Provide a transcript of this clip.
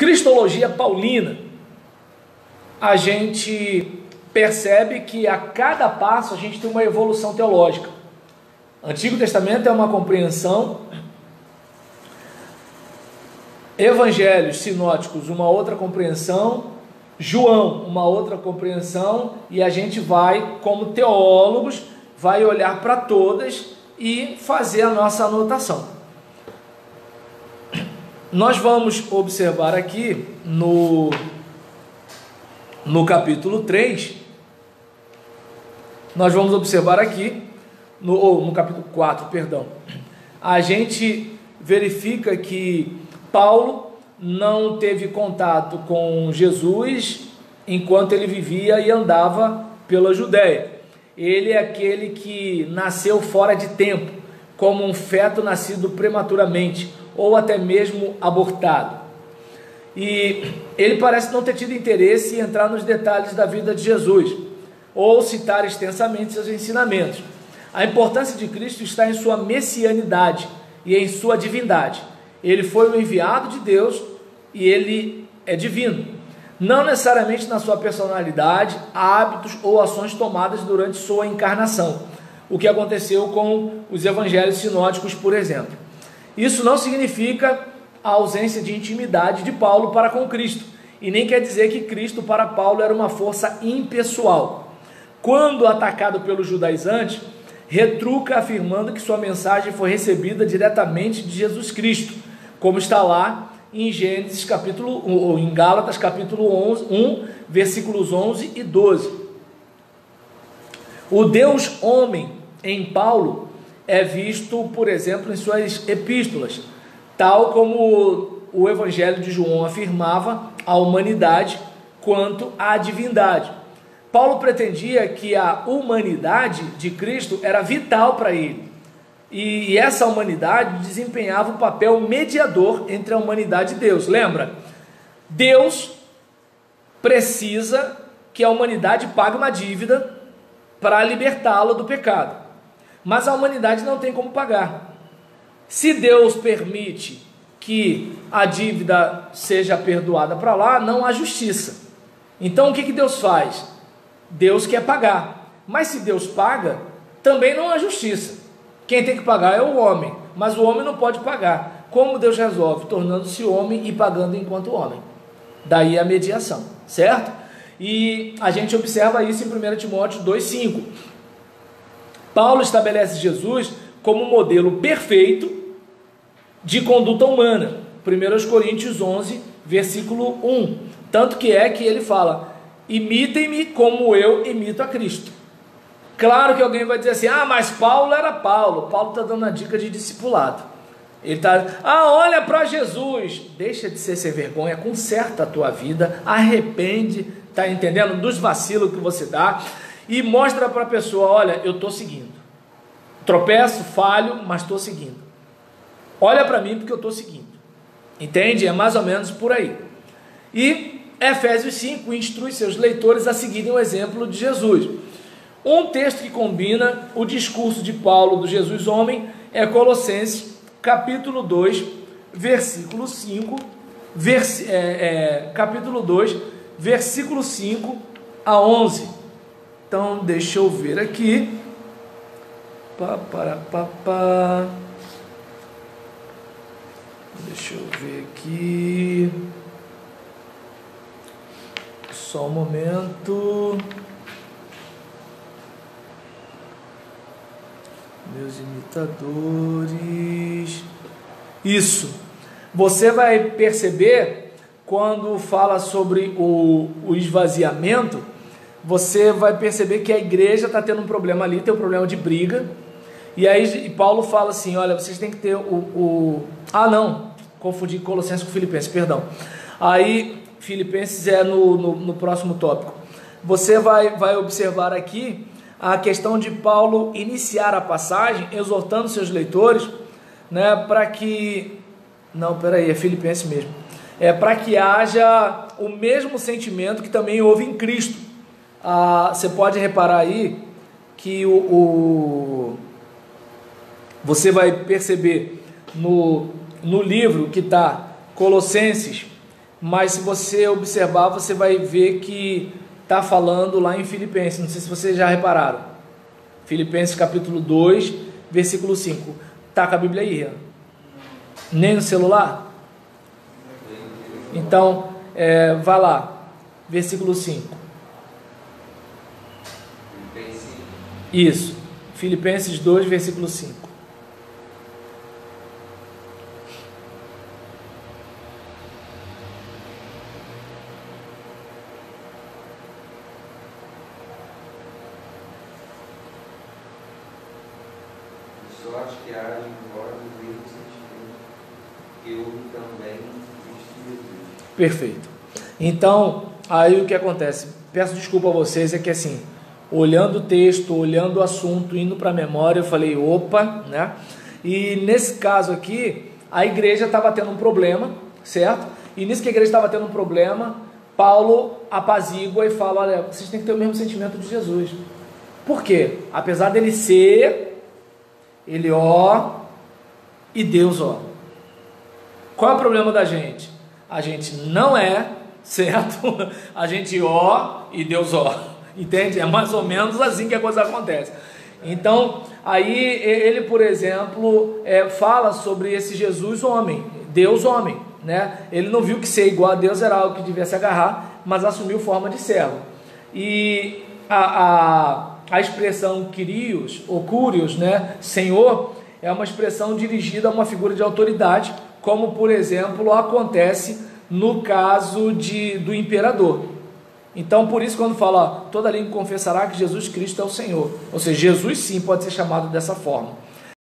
cristologia paulina, a gente percebe que a cada passo a gente tem uma evolução teológica. Antigo Testamento é uma compreensão, evangelhos sinóticos uma outra compreensão, João uma outra compreensão, e a gente vai, como teólogos, vai olhar para todas e fazer a nossa anotação. Nós vamos observar aqui no capítulo 3, nós vamos observar aqui, no capítulo 4, perdão, a gente verifica que Paulo não teve contato com Jesus enquanto ele vivia e andava pela Judéia. Ele é aquele que nasceu fora de tempo, como um feto nascido prematuramente, ou até mesmo abortado. E ele parece não ter tido interesse em entrar nos detalhes da vida de Jesus, ou citar extensamente seus ensinamentos. A importância de Cristo está em sua messianidade e em sua divindade. Ele foi o enviado de Deus e ele é divino, não necessariamente na sua personalidade, hábitos ou ações tomadas durante sua encarnação, o que aconteceu com os evangelhos sinóticos, por exemplo. Isso não significa a ausência de intimidade de Paulo para com Cristo, e nem quer dizer que Cristo para Paulo era uma força impessoal. Quando atacado pelos judaizantes, retruca afirmando que sua mensagem foi recebida diretamente de Jesus Cristo, como está lá em Gênesis capítulo 1, ou em Gálatas capítulo 1, versículos 11 e 12. O Deus homem em Paulo é visto, por exemplo, em suas epístolas, tal como o Evangelho de João afirmava a humanidade quanto à divindade. Paulo pretendia que a humanidade de Cristo era vital para ele, e essa humanidade desempenhava um papel mediador entre a humanidade e Deus. Lembra? Deus precisa que a humanidade pague uma dívida para libertá-la do pecado, mas a humanidade não tem como pagar. Se Deus permite que a dívida seja perdoada para lá, não há justiça. Então o que Deus faz? Deus quer pagar, mas se Deus paga, também não há justiça. Quem tem que pagar é o homem, mas o homem não pode pagar. Como Deus resolve? Tornando-se homem e pagando enquanto homem. Daí a mediação, certo? E a gente observa isso em 1 Timóteo 2,5. Paulo estabelece Jesus como modelo perfeito de conduta humana. 1 Coríntios 11, versículo 1. Tanto que ele fala: imitem-me como eu imito a Cristo. Claro que alguém vai dizer assim: ah, mas Paulo era Paulo. Paulo está dando uma dica de discipulado. Ele está: olha para Jesus. Deixa de ser sem vergonha, conserta a tua vida, arrepende, está entendendo? Dos vacilos que você dá, e mostra para a pessoa: olha, eu estou seguindo. Tropeço, falho, mas estou seguindo. Olha para mim porque eu estou seguindo. Entende? É mais ou menos por aí. E Efésios 5 instrui seus leitores a seguirem o exemplo de Jesus. Um texto que combina o discurso de Paulo do Jesus homem é Colossenses capítulo 2, versículo 5, capítulo 2, versículo 5 a 11. Então, deixa eu ver aqui. Deixa eu ver aqui. Só um momento. Meus imitadores. Isso. Você vai perceber quando fala sobre o esvaziamento, você vai perceber que a igreja está tendo um problema ali, tem um problema de briga. E aí Paulo fala assim: olha, vocês têm que ter confundi Colossenses com Filipenses, perdão. Aí Filipenses é no próximo tópico. Você vai observar aqui a questão de Paulo iniciar a passagem exortando seus leitores, né, para que... Não, peraí, é Filipenses mesmo. Para que haja o mesmo sentimento que também houve em Cristo. Você pode reparar aí que você vai perceber no livro que está Colossenses, mas se você observar, você vai ver que está falando lá em Filipenses, não sei se vocês já repararam, Filipenses capítulo 2, versículo 5, está com a Bíblia aí, nem no celular? Então, vai lá, versículo 5, isso, Filipenses 2, versículo 5. Sorte que haja em vós o mesmo sentimento que eu também tive. Perfeito. Então, aí o que acontece? Peço desculpa a vocês, é que assim, olhando o texto, olhando o assunto, indo para a memória, eu falei, opa, né? E nesse caso aqui, a igreja estava tendo um problema, certo? E nisso que a igreja estava tendo um problema, Paulo apazigua e fala, olha, vocês têm que ter o mesmo sentimento de Jesus. Por quê? Apesar dele ser... Ele ó e Deus ó. Qual é o problema da gente? A gente não é, certo? A gente ó e Deus ó. Entende? É mais ou menos assim que a coisa acontece. Então, aí ele, por exemplo, fala sobre esse Jesus homem, Deus homem, né? Ele não viu que ser igual a Deus era algo que devia se agarrar, mas assumiu forma de servo. E a expressão Kyrios, ou Curios, né, Senhor, é uma expressão dirigida a uma figura de autoridade, como por exemplo acontece no caso do imperador. Então por isso quando fala, toda língua confessará que Jesus Cristo é o Senhor, ou seja, Jesus sim pode ser chamado dessa forma.